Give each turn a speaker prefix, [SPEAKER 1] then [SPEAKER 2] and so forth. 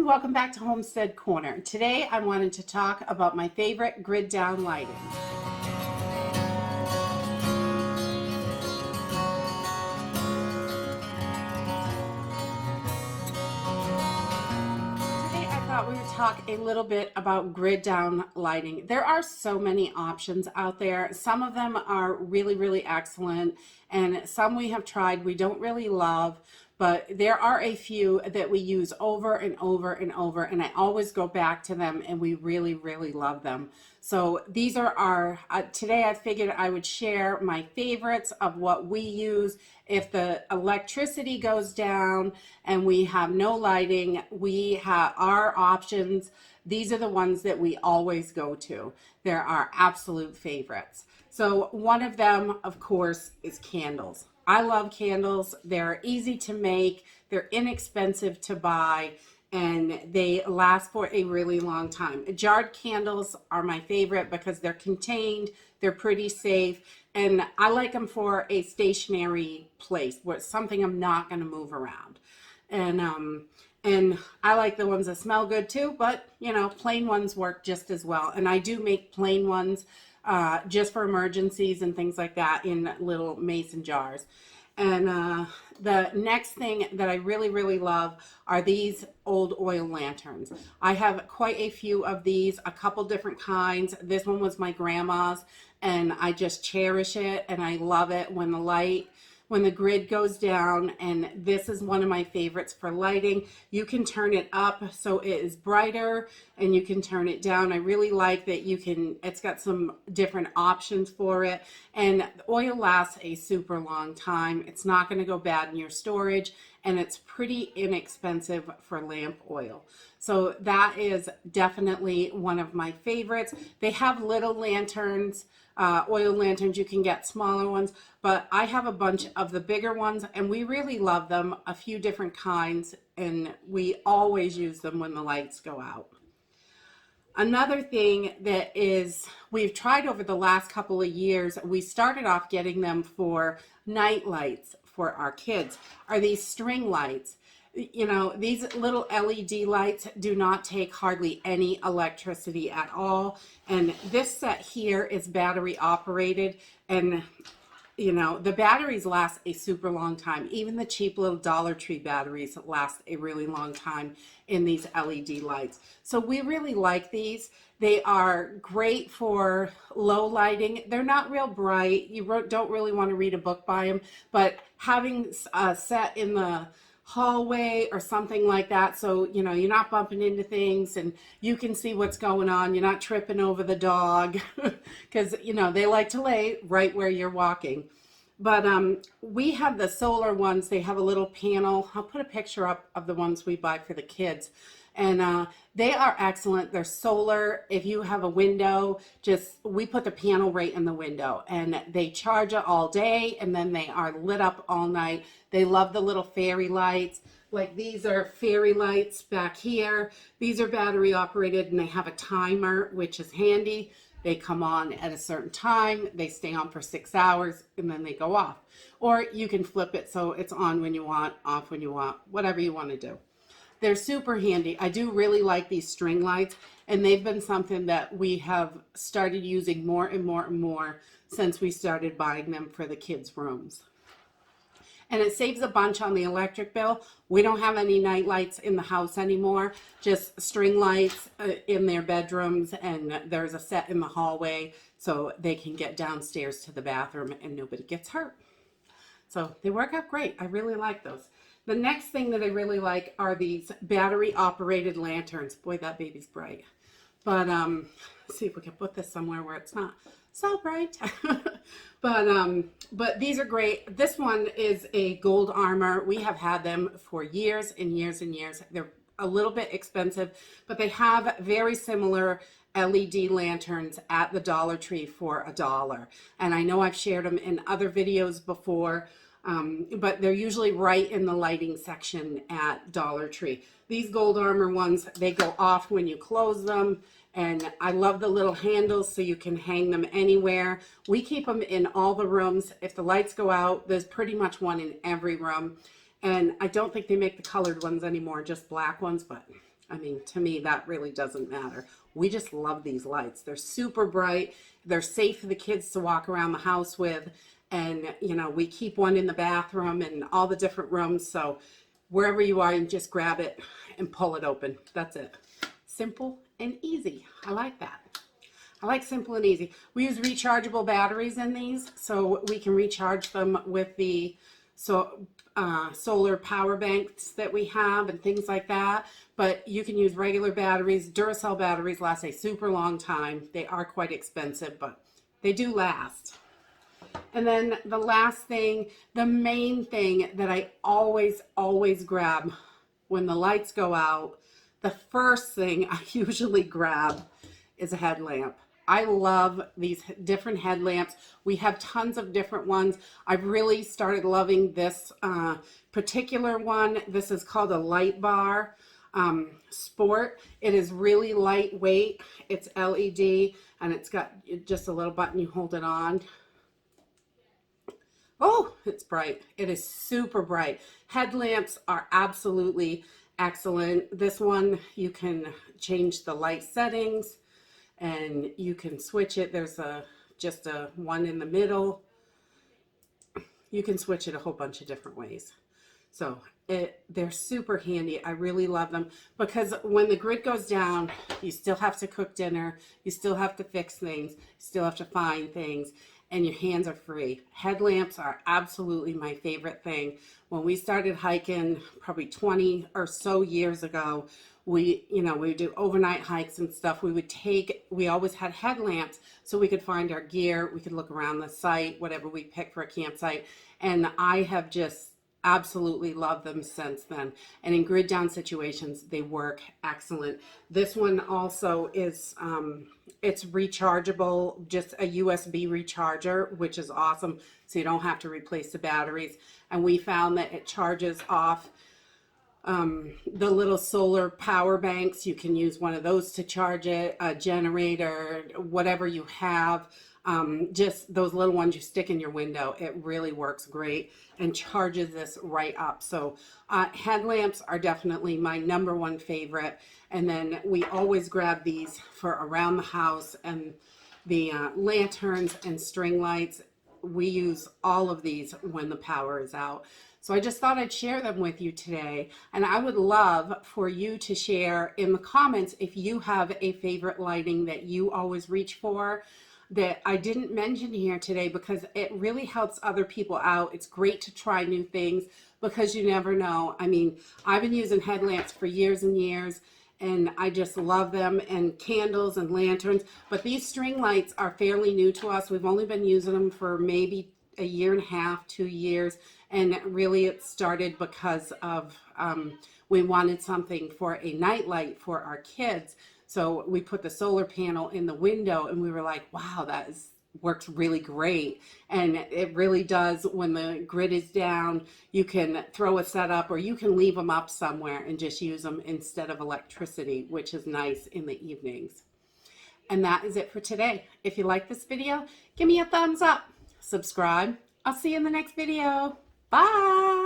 [SPEAKER 1] welcome back to Homestead Corner. Today I wanted to talk about my favorite grid down lighting. Today I thought we would talk a little bit about grid down lighting. There are so many options out there. Some of them are really excellent, and some we have tried we don't really love. But there are a few that we use over and over and over, and I always go back to them, and we really love them. So these are our, today I figured I would share my favorites of what we use. If the electricity goes down and we have no lighting, we have our options. These are the ones that we always go to. They're our absolute favorites. So one of them, of course, is candles. I love candles. They're easy to make, they're inexpensive to buy, and they last for a really long time. Jarred candles are my favorite because they're contained, they're pretty safe, and I like them for a stationary place where it's something I'm not going to move around. And I like the ones that smell good too, but you know, plain ones work just as well. And I do make plain ones just for emergencies and things like that in little mason jars. And the next thing that I really love are these old oil lanterns. I have quite a few of these, a couple different kinds. This one was my grandma's, and I just cherish it, and I love it when the grid goes down. And this is one of my favorites for lighting. You can turn it up so it is brighter, and you can turn it down. I really like that it's got some different options for it, and the oil lasts a super long time. It's not going to go bad in your storage, and it's pretty inexpensive for lamp oil. So that is definitely one of my favorites. They have little lanterns, oil lanterns. You can get smaller ones, but I have a bunch of the bigger ones, and we really love them, a few different kinds, and we always use them when the lights go out. Another thing that we've tried over the last couple of years, we started off getting them for night lights for our kids, are these string lights. You know, these little LED lights do not take hardly any electricity at all. And this set here is battery operated, and you know, the batteries last a super long time. Even the cheap little Dollar Tree batteries last a really long time in these LED lights. So we really like these. They are great for low lighting. They're not real bright. You don't really want to read a book by them, but having a set in the hallway or something like that, so you know, you're not bumping into things and you can see what's going on. You're not tripping over the dog because you know, they like to lay right where you're walking. But we have the solar ones. They have a little panel. I'll put a picture up of the ones we buy for the kids, and they are excellent. They're solar. If you have a window, we put the panel right in the window, and they charge it all day, and then they are lit up all night. They love the little fairy lights. Like these are fairy lights back here. These are battery operated, and they have a timer, which is handy. They come on at a certain time, they stay on for 6 hours, and then they go off. Or you can flip it so it's on when you want, off when you want, whatever you want to do. They're super handy. I do really like these string lights, and they've been something that we have started using more and more since we started buying them for the kids' rooms. And it saves a bunch on the electric bill. We don't have any night lights in the house anymore, just string lights in their bedrooms, and there's a set in the hallway so they can get downstairs to the bathroom and nobody gets hurt. So they work out great. I really like those. The next thing that I really like are these battery operated lanterns. Boy, that baby's bright. But let's see if we can put this somewhere where it's not so bright. But these are great. This one is a gold armor. We have had them for years and years and years. They're a little bit expensive, but they have very similar LED lanterns at the Dollar Tree for $1. And I know I've shared them in other videos before, but they're usually right in the lighting section at Dollar Tree. These gold armor ones, they go off when you close them. And I love the little handles so you can hang them anywhere. We keep them in all the rooms. If the lights go out, there's pretty much one in every room. And I don't think they make the colored ones anymore, just black ones, but I mean, to me, that really doesn't matter. We just love these lights. They're super bright. They're safe for the kids to walk around the house with. And, you know, we keep one in the bathroom and all the different rooms. So wherever you are, you just grab it and pull it open. That's it. Simple and easy. I like that. I like simple and easy. We use rechargeable batteries in these, so we can recharge them with the solar power banks that we have and things like that. But you can use regular batteries. Duracell batteries last a super long time. They are quite expensive, but they do last. And then the last thing, the main thing that I always grab when the lights go out, the first thing I usually grab is a headlamp. I love these different headlamps. We have tons of different ones. I've really started loving this particular one. This is called a Light Bar Sport. It is really lightweight. It's LED and it's got just a little button. You hold it on. Oh, it's bright. It is super bright. Headlamps are absolutely excellent. This one, you can change the light settings and you can switch it. There's just a one in the middle. You can switch it a whole bunch of different ways. So they're super handy. I really love them because when the grid goes down, you still have to cook dinner. You still have to fix things. You still have to find things. And your hands are free. Headlamps are absolutely my favorite thing. When we started hiking probably 20 or so years ago, we would do overnight hikes and stuff. We always had headlamps so we could find our gear. We could look around the site, whatever we picked for a campsite. And I have just absolutely loved them since then. And in grid down situations, they work excellent. This one also is, it's rechargeable, just a USB recharger, which is awesome. So you don't have to replace the batteries. And we found that it charges off the little solar power banks. You can use one of those to charge it, a generator, whatever you have. Just those little ones you stick in your window. It really works great and charges this right up. So headlamps are definitely my number one favorite. And then we always grab these for around the house, and the lanterns and string lights. We use all of these when the power is out. So I just thought I'd share them with you today. And I would love for you to share in the comments if you have a favorite lighting that you always reach for that I didn't mention here today, because it really helps other people out. It's great to try new things because you never know. I mean, I've been using headlamps for years and years, and I just love them, and candles and lanterns. But these string lights are fairly new to us. We've only been using them for maybe a year and a half, 2 years. And really it started because of we wanted something for a nightlight for our kids. So we put the solar panel in the window and we were like, wow, works really great. And it really does. When the grid is down, you can throw a set up, or you can leave them up somewhere and just use them instead of electricity, which is nice in the evenings. And that is it for today. If you like this video, give me a thumbs up, subscribe. I'll see you in the next video. Bye.